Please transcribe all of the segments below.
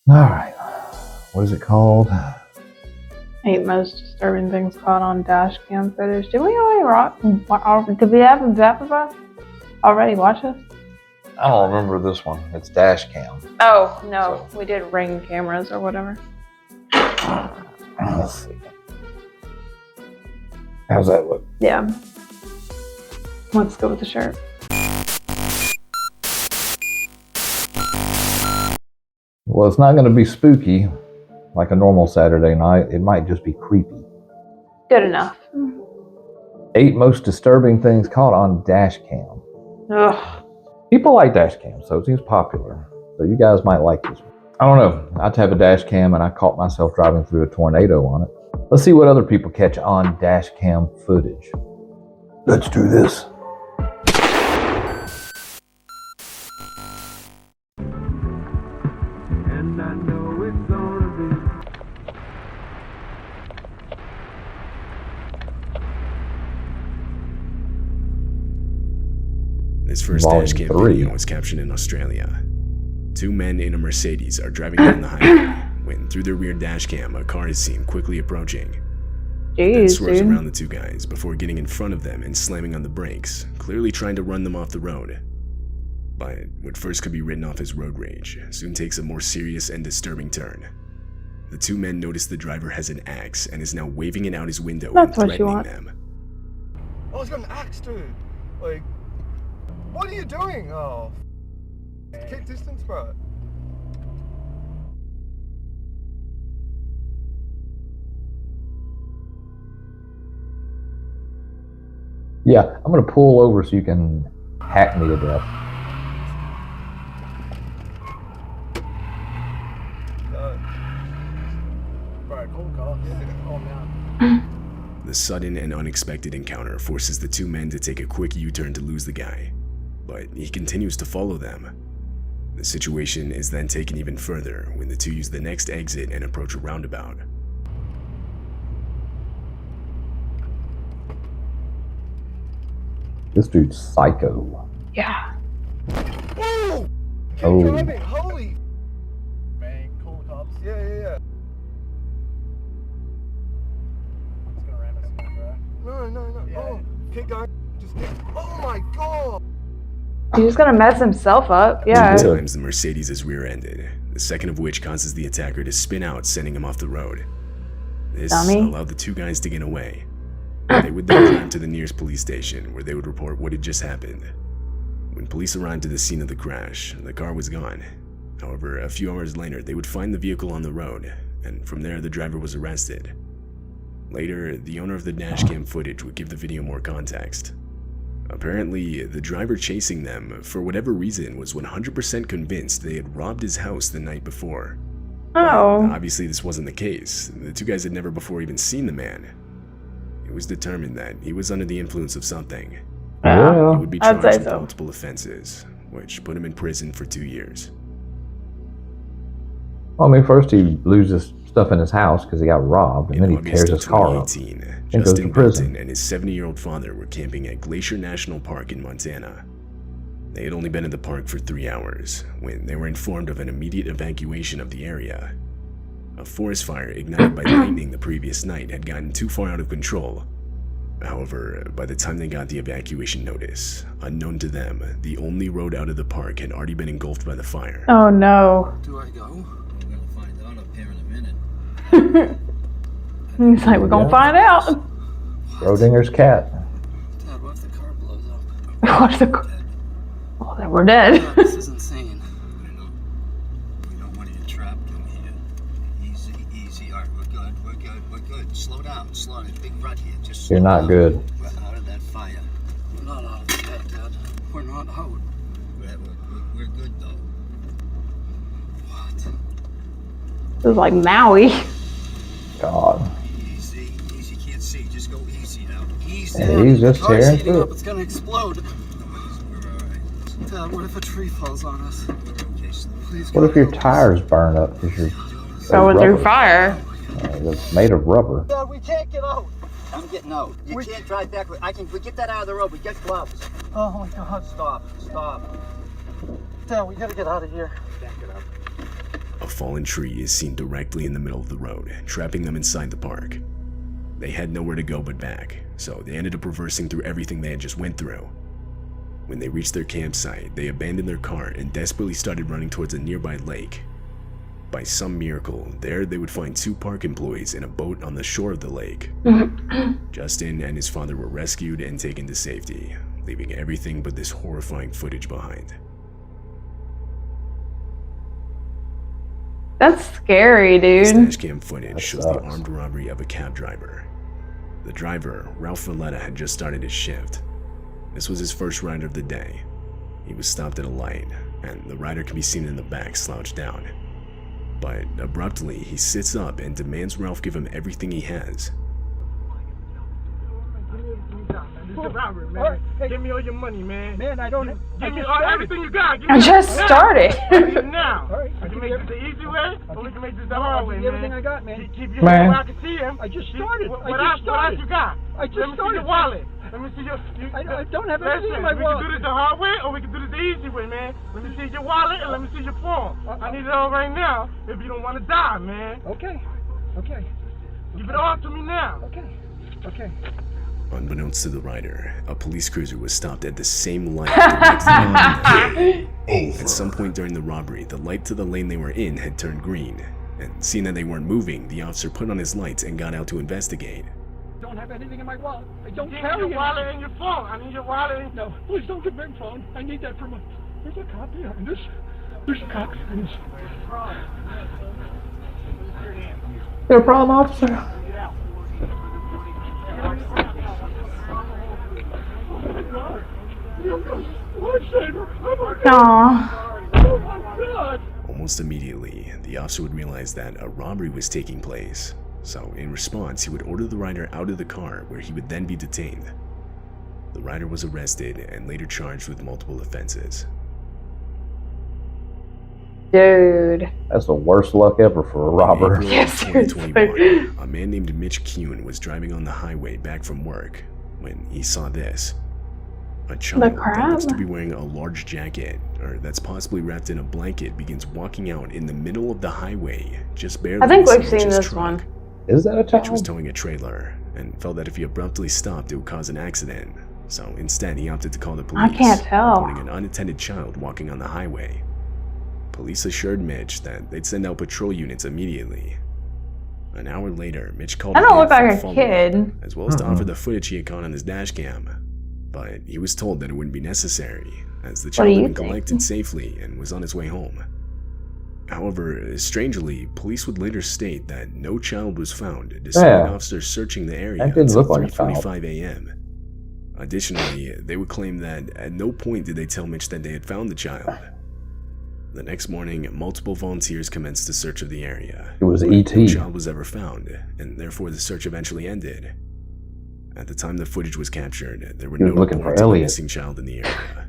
Alright. What is it called? 8 most disturbing things caught on dash cam footage. Did we already did we have already watch this? I don't remember this one. It's dash cam. Oh, no. So. We did Ring cameras or whatever. Let's see. How's that look? Yeah. Let's go with the shirt. Well, it's not going to be spooky like a normal Saturday night. It might just be creepy. Good enough. 8 most disturbing things caught on dash cam. Ugh. People like dash cams, so it seems popular. So you guys might like this one. I don't know. I have a dash cam and I caught myself driving through a tornado on it. Let's see what other people catch on dash cam footage. Let's do this. And I know it's gonna be. This first dash cam video was captured in Australia. 2 men in a Mercedes are driving down the highway when, through their rear dash cam, a car is seen quickly approaching. It swerves around the 2 guys before getting in front of them and slamming on the brakes, clearly trying to run them off the road. But what first could be written off as road rage soon takes a more serious and disturbing turn. The 2 men notice the driver has an axe and is now waving it out his window and threatening them. Oh, he's got an axe, dude. Like, what are you doing? Oh, keep distance, bro. Yeah, I'm going to pull over so you can hack me to death. Bro, call the car. Yeah, calm down. The sudden and unexpected encounter forces the 2 men to take a quick U-turn to lose the guy, but he continues to follow them. The situation is then taken even further when the 2 use the next exit and approach a roundabout. This dude's psycho. Yeah. Whoa! Keep Oh. driving, holy! Man, call the cops. Yeah. He's gonna ram us again, bro. No. Yeah. Oh, keep going. Just keep. Oh my god! He's just gonna mess himself up. Yeah. 2 times the Mercedes is rear-ended, the second of which causes the attacker to spin out, sending him off the road. This allowed the 2 guys to get away. They would then drive to the nearest police station, where they would report what had just happened. When police arrived to the scene of the crash, the car was gone. However, a few hours later, they would find the vehicle on the road, and from there the driver was arrested. Later, the owner of the dashcam footage would give the video more context. Apparently, the driver chasing them, for whatever reason, was 100% convinced they had robbed his house the night before. Oh. But obviously this wasn't the case. The 2 guys had never before even seen the man. It was determined that he was under the influence of something. Yeah. He would be charged with multiple offenses, which put him in prison for 2 years. Well, I mean, first he loses stuff in his house because he got robbed, and then he tears his car up. And goes to prison. And his 70-year-old father were camping at Glacier National Park in Montana. They had only been at the park for 3 hours when they were informed of an immediate evacuation of the area. A forest fire ignited by lightning the previous night had gotten too far out of control. However, by the time they got the evacuation notice, unknown to them, the only road out of the park had already been engulfed by the fire. Oh no. Do I go? We're gonna find out up here in a minute. He's like, we're gonna find out. Schrodinger's cat. Dad, what if the car blows up? What if the car? Oh, then we're dead. Dad, this is insane. I know. We don't want to get trapped in here. Easy. All right, we're good. Slow down. There's a big rut here. Just You're not good. We're out of that fire. We're not out of it yet, Dad. We're not out. We're good, though. What? This is like Maui. God. Easy. Can't see. Just go easy now. Easy. Yeah, he's just tearing through it. It's gonna explode. We're all right. Dad, what if a tree falls on us? Please. What if your tires burn up because you're Going through fire. It's made of rubber. Dad, we can't get out. I'm getting out. You can't drive back. We get that out of the road. We get gloves. Oh my God! Stop. Dad, we gotta get out of here. Can't get out. A fallen tree is seen directly in the middle of the road, trapping them inside the park. They had nowhere to go but back, so they ended up reversing through everything they had just went through. When they reached their campsite, they abandoned their car and desperately started running towards a nearby lake. By some miracle, there they would find 2 park employees in a boat on the shore of the lake. Justin and his father were rescued and taken to safety, leaving everything but this horrifying footage behind. That's scary, This dude. dashcam footage shows the armed robbery of a cab driver. The driver, Ralph Valletta, had just started his shift. This was his first ride of the day. He was stopped at a light, and the rider can be seen in the back slouched down. But abruptly, he sits up and demands Ralph give him everything he has. This is a robbery, man. Hey, give me all your money, man. Man, I don't. Give me everything you got. I just started. Now. All right. I can make this the easy way, or we can make this the hard way, man. Everything I got, man. Keep your Man. where I can see him. I just started. What else you got? I just started. Let me see your wallet. Let me see your. I don't have anything in my wallet. We can do this the hard way, or we can do this the easy way, man. Let me see your wallet and let me see your phone. I need it all right now. If you don't want to die, man. Okay. Okay. Give it all to me now. Okay. Okay. Unbeknownst to the rider, a police cruiser was stopped at the same light directly behind them. At some point during the robbery, the light to the lane they were in had turned green, and seeing that they weren't moving, the officer put on his lights and got out to investigate. I don't have anything in my wallet. I don't carry your wallet and your phone. I need your wallet. No, please don't give me my phone. I need that for my. There's a cop behind us. There's a cop behind us. You're a problem, officer. Aww. Almost immediately, the officer would realize that a robbery was taking place, so in response, he would order the rider out of the car where he would then be detained. The rider was arrested and later charged with multiple offenses. Dude. That's the worst luck ever for a robber. In April Yes, of 2021, a man named Mitch Kuhn was driving on the highway back from work when he saw this. A child that looks to be wearing a large jacket, or that's possibly wrapped in a blanket, begins walking out in the middle of the highway, just barely. I think we've missing seen Mitch's this truck. one. Is that a Mitch was child? towing a trailer and felt that if he abruptly stopped, it would cause an accident. So instead, he opted to call the police, I can't tell. reporting an unattended child walking on the highway. Police assured Mitch that they'd send out patrol units immediately. An hour later, Mitch called I don't again look for like a follow-up, kid. as well as to offer the footage he had caught on his dash cam. But he was told that it wouldn't be necessary, as the child had been collected safely and was on his way home. However, strangely, police would later state that no child was found, despite officers searching the area That didn't until look like a child. 3:45 a.m. Additionally, they would claim that at no point did they tell Mitch that they had found the child. The next morning, multiple volunteers commenced a search of the area. It was but E.T. No child was ever found, and therefore the search eventually ended. At the time the footage was captured, there were He was no looking for reports of a Elliot. missing child in the area.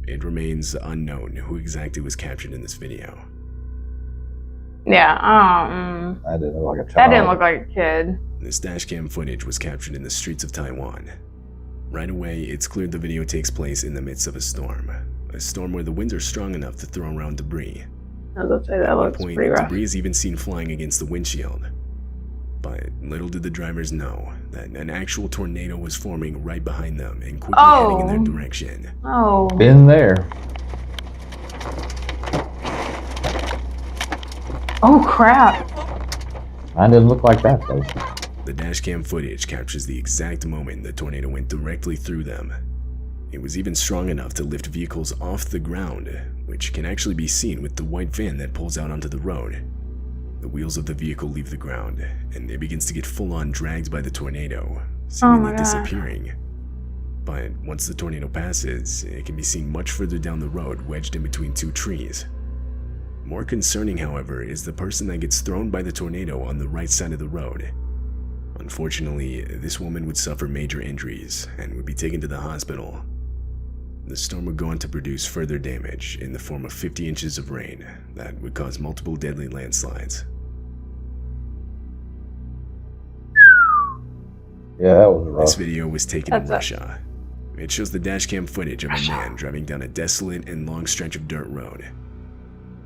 It remains unknown who exactly was captured in this video. Yeah, That didn't look like a child. that didn't look like a kid. This dashcam footage was captured in the streets of Taiwan. Right away, it's clear the video takes place in the midst of a storm where the winds are strong enough to throw around debris. I was gonna say that At one looks point, pretty rough. debris is even seen flying against the windshield. But little did the drivers know that an actual tornado was forming right behind them and quickly heading in their direction. Oh. Been there. Oh crap. Mine didn't look like that though. The dashcam footage captures the exact moment the tornado went directly through them. It was even strong enough to lift vehicles off the ground, which can actually be seen with the white van that pulls out onto the road. The wheels of the vehicle leave the ground, and it begins to get full-on dragged by the tornado, seemingly disappearing. But once the tornado passes, it can be seen much further down the road, wedged in between 2 trees. More concerning, however, is the person that gets thrown by the tornado on the right side of the road. Unfortunately, this woman would suffer major injuries and would be taken to the hospital. The storm would go on to produce further damage in the form of 50 inches of rain that would cause multiple deadly landslides. Yeah, that was rough. This video was taken in Russia. It shows the dashcam footage of a man driving down a desolate and long stretch of dirt road.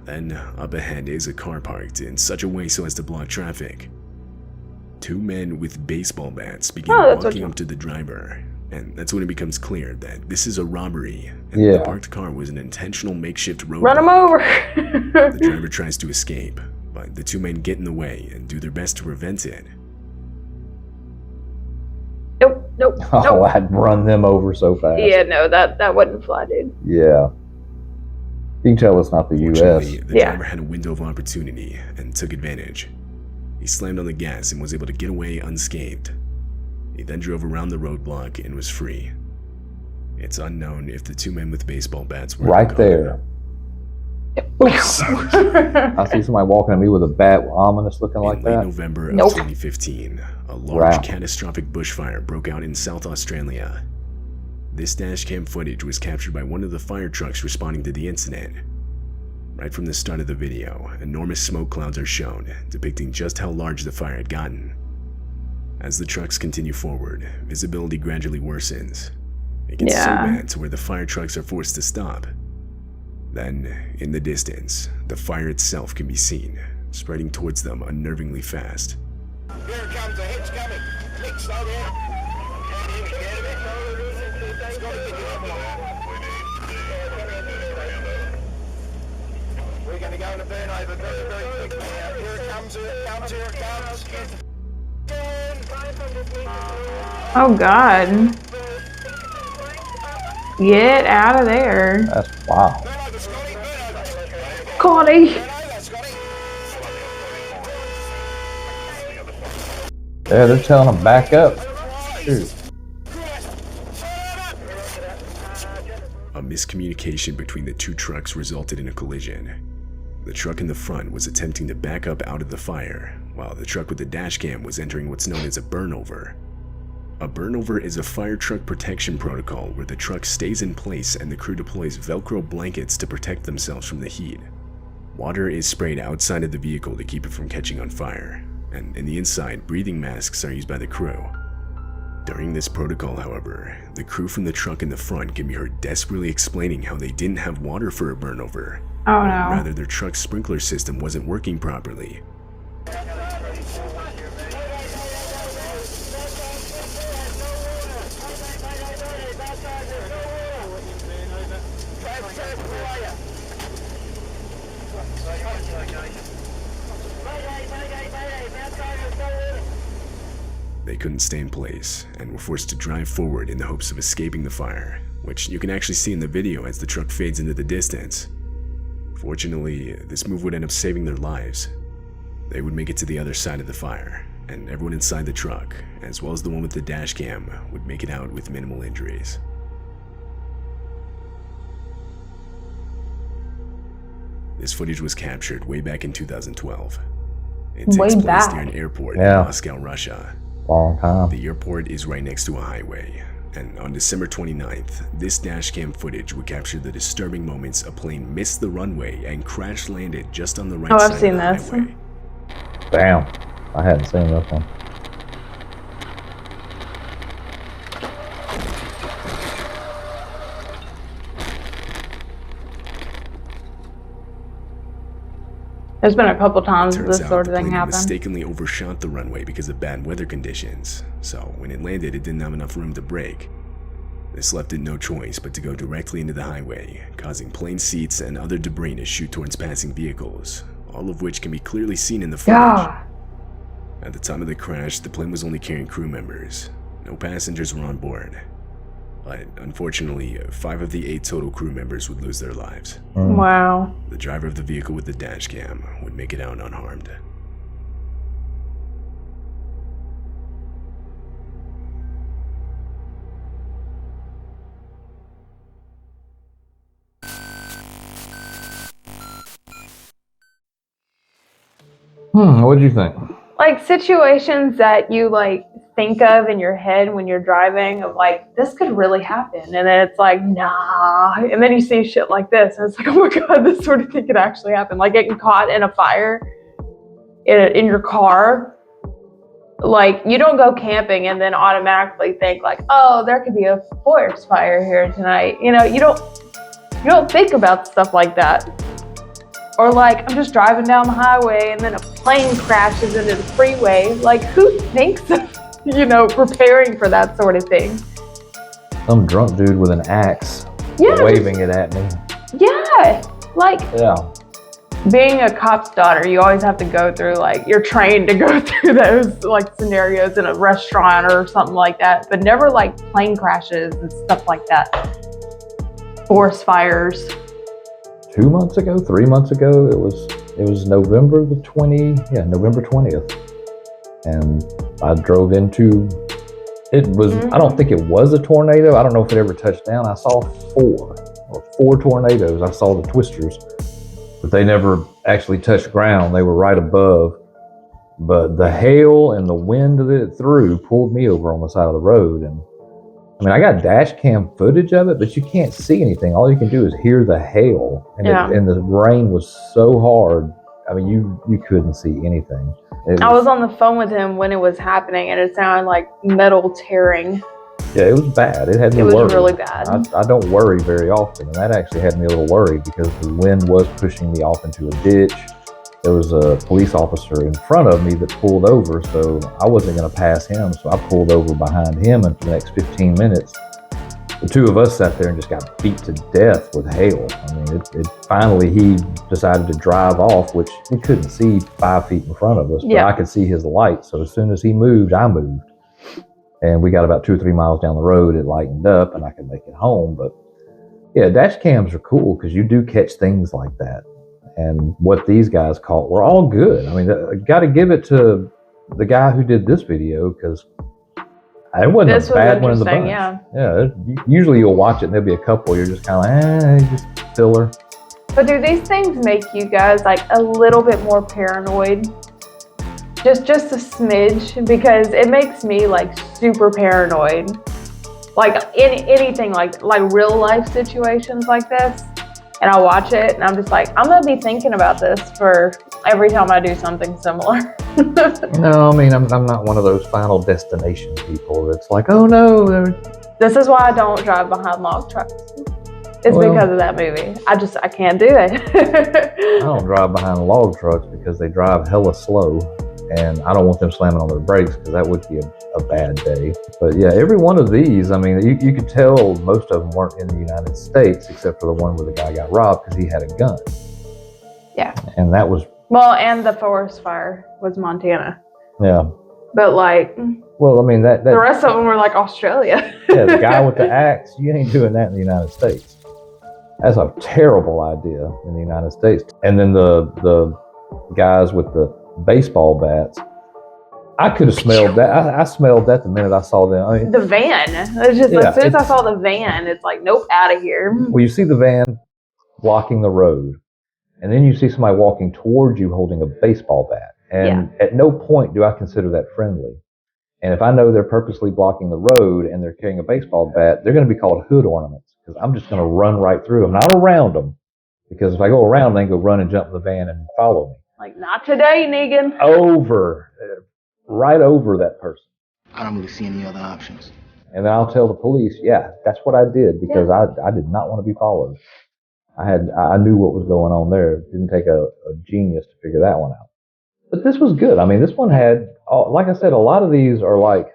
Then, up ahead is a car parked in such a way so as to block traffic. Two men with baseball bats begin walking up to the driver, and that's when it becomes clear that this is a robbery, and the parked car was an intentional makeshift roadblock. Run him over! The driver tries to escape, but the two men get in the way and do their best to prevent it. Nope. Oh, I'd run them over so fast. Yeah, no, that wouldn't fly, dude. Yeah. You can tell it's not the U.S. The driver had a window of opportunity and took advantage. He slammed on the gas and was able to get away unscathed. He then drove around the roadblock and was free. It's unknown if the two men with baseball bats were right there. I see somebody walking at me with a bat, ominous looking like that. In late November of 2015, a large catastrophic bushfire broke out in South Australia. This dashcam footage was captured by one of the fire trucks responding to the incident. Right from the start of the video, enormous smoke clouds are shown, depicting just how large the fire had gotten. As the trucks continue forward, visibility gradually worsens. It gets so bad to where the fire trucks are forced to stop. Then, in the distance, the fire itself can be seen, spreading towards them unnervingly fast. Here it comes, the hitch coming. Nick, slow down. We're going to go in a burnover very, very quickly. Here it comes, here it comes, here it comes. Oh, God. Get out of there. That's wow. Scotty. Yeah, they're telling them back up. Shoot. A miscommunication between the two trucks resulted in a collision. The truck in the front was attempting to back up out of the fire, while the truck with the dashcam was entering what's known as a burnover. A burnover is a fire truck protection protocol where the truck stays in place and the crew deploys Velcro blankets to protect themselves from the heat. Water is sprayed outside of the vehicle to keep it from catching on fire, and in the inside, breathing masks are used by the crew. During this protocol, however, the crew from the truck in the front can be heard desperately explaining how they didn't have water for a burnover. Oh no. Rather, their truck's sprinkler system wasn't working properly. They couldn't stay in place and were forced to drive forward in the hopes of escaping the fire, which you can actually see in the video as the truck fades into the distance. Fortunately, this move would end up saving their lives. They would make it to the other side of the fire, and everyone inside the truck, as well as the one with the dash cam, would make it out with minimal injuries. This footage was captured way back in 2012. It takes place near an airport in Moscow, Russia. Long time. The airport is right next to a highway, and on December 29th, this dashcam footage would capture the disturbing moments a plane missed the runway and crash landed just on the right side of the highway. Damn, I hadn't seen this one. There's been a couple times this sort of thing happened. Mistakenly overshot the runway because of bad weather conditions, so when it landed, it didn't have enough room to brake. This left it no choice but to go directly into the highway, causing plane seats and other debris to shoot towards passing vehicles, all of which can be clearly seen in the footage. At the time of the crash, the plane was only carrying crew members. No passengers were on board. But unfortunately, 5 of the 8 total crew members would lose their lives. Wow. The driver of the vehicle with the dash cam would make it out unharmed. What do you think? Like situations that you like think of in your head when you're driving of like, this could really happen. And then it's like, nah. And then you see shit like this and it's like, oh my God, this sort of thing could actually happen. Like getting caught in a fire in your car. Like you don't go camping and then automatically think like, oh, there could be a forest fire here tonight. You know, you don't think about stuff like that. Or like I'm just driving down the highway and then a plane crashes into the freeway. Like who thinks of, preparing for that sort of thing? Some drunk dude with an axe waving it at me. Yeah, like being a cop's daughter, you always have to go through, like, you're trained to go through those like scenarios in a restaurant or something like that, but never like plane crashes and stuff like that. Forest fires. 2 months ago, 3 months ago, it was November 20th. And I drove into, it was, I don't think it was a tornado. I don't know if it ever touched down. I saw four tornadoes. I saw the twisters, but they never actually touched ground. They were right above. But the hail and the wind that it threw pulled me over on the side of the road. And I mean, I got dash cam footage of it, but you can't see anything. All you can do is hear the hail. And, and the rain was so hard. I mean, you couldn't see anything. I was on the phone with him when it was happening, and it sounded like metal tearing. Yeah, it was bad. It had me worried. It worried. was really bad. I don't worry very often, and that actually had me a little worried because the wind was pushing me off into a ditch. There was a police officer in front of me that pulled over, so I wasn't going to pass him, so I pulled over behind him, and for the next 15 minutes, the two of us sat there and just got beat to death with hail. I mean, finally he decided to drive off, which we couldn't see 5 feet in front of us, but I could see his light. So as soon as he moved, I moved. And we got about 2 or 3 miles down the road, it lightened up and I could make it home. But yeah, dash cams are cool because you do catch things like that. And what these guys caught were all good. I mean, I got to give it to the guy who did this video because it wasn't a bad one in the bunch. Yeah. Usually you'll watch it and there'll be a couple you're just kind of just filler. But do these things make you guys like a little bit more paranoid? Just a smidge, because it makes me like super paranoid. Like anything like real life situations like this. And I watch it and I'm just like, I'm gonna be thinking about this for every time I do something similar. No, I mean, I'm not one of those Final Destination people that's like, oh no. This is why I don't drive behind log trucks. It's because of that movie. I can't do it. I don't drive behind log trucks because they drive hella slow. And I don't want them slamming on their brakes because that would be a bad day. But yeah, every one of these, I mean, you could tell most of them weren't in the United States except for the one where the guy got robbed because he had a gun. Yeah. And that was... Well, and the forest fire was Montana. Yeah. But like... Well, I mean, that the rest of them were like Australia. Yeah, the guy with the axe, you ain't doing that in the United States. That's a terrible idea in the United States. And then the guys with the baseball bats, I could have smelled that. I smelled that the minute I saw them. I mean, the van. It's just as soon as I saw the van, it's like, nope, out of here. Well, you see the van blocking the road, and then you see somebody walking towards you holding a baseball bat. And at no point do I consider that friendly. And if I know they're purposely blocking the road and they're carrying a baseball bat, they're going to be called hood ornaments because I'm just going to run right through them, not around them. Because if I go around, they can go run and jump in the van and follow me. Like, not today, Negan. Right over that person. I don't really see any other options. And then I'll tell the police, yeah, that's what I did because I did not want to be followed. I knew what was going on there. It didn't take a genius to figure that one out. But this was good. I mean, this one had, like I said, a lot of these are like,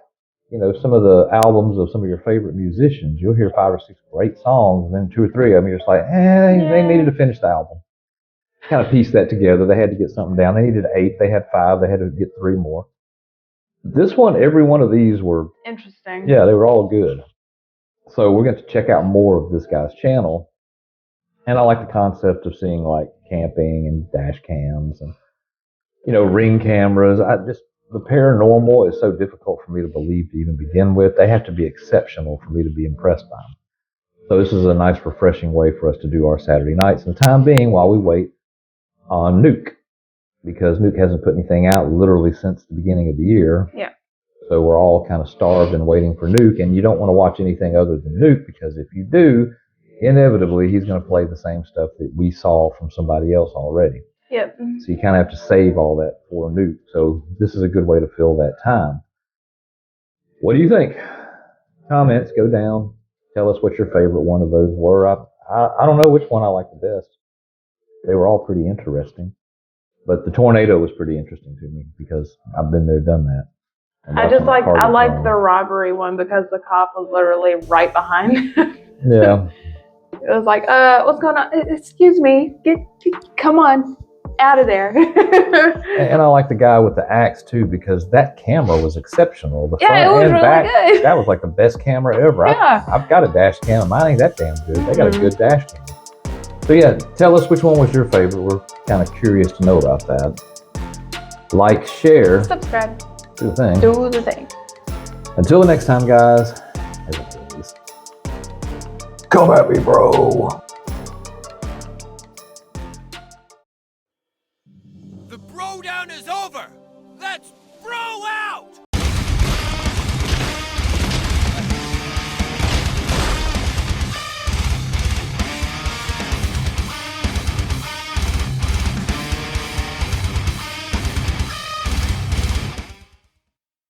some of the albums of some of your favorite musicians. You'll hear 5 or 6 great songs, and then 2 or 3 of them, you're just like, they needed to finish the album. Kind of piece that together. They had to get something down. They needed 8. They had 5. They had to get 3 more. This one, every one of these were interesting. Yeah, they were all good. So we're going to check out more of this guy's channel. And I like the concept of seeing like camping and dash cams and, ring cameras. The paranormal is so difficult for me to believe to even begin with. They have to be exceptional for me to be impressed by them. So this is a nice, refreshing way for us to do our Saturday nights. And the time being, while we wait on Nuke, because Nuke hasn't put anything out literally since the beginning of the year. Yeah. So we're all kind of starved and waiting for Nuke, and you don't want to watch anything other than Nuke because if you do, inevitably he's going to play the same stuff that we saw from somebody else already. Yep. So you kind of have to save all that for Nuke. So this is a good way to fill that time. What do you think? Comments, go down. Tell us what your favorite one of those were. I don't know which one I like the best. They were all pretty interesting. But the tornado was pretty interesting to me because I've been there, done that. I like the robbery one because the cop was literally right behind him. Yeah. It was like, what's going on? Excuse me, come on, out of there. And I like the guy with the axe too because that camera was exceptional. The front it was and really back, good. that was like the best camera ever. Yeah. I've got a dash cam. Mine ain't that damn good. They got a good dash cam. So yeah, tell us which one was your favorite. We're kind of curious to know about that. Like, share, Subscribe. do the thing. Do the thing. Until the next time, guys, as always, come at me, bro. The Brodown is over! Let's bro out!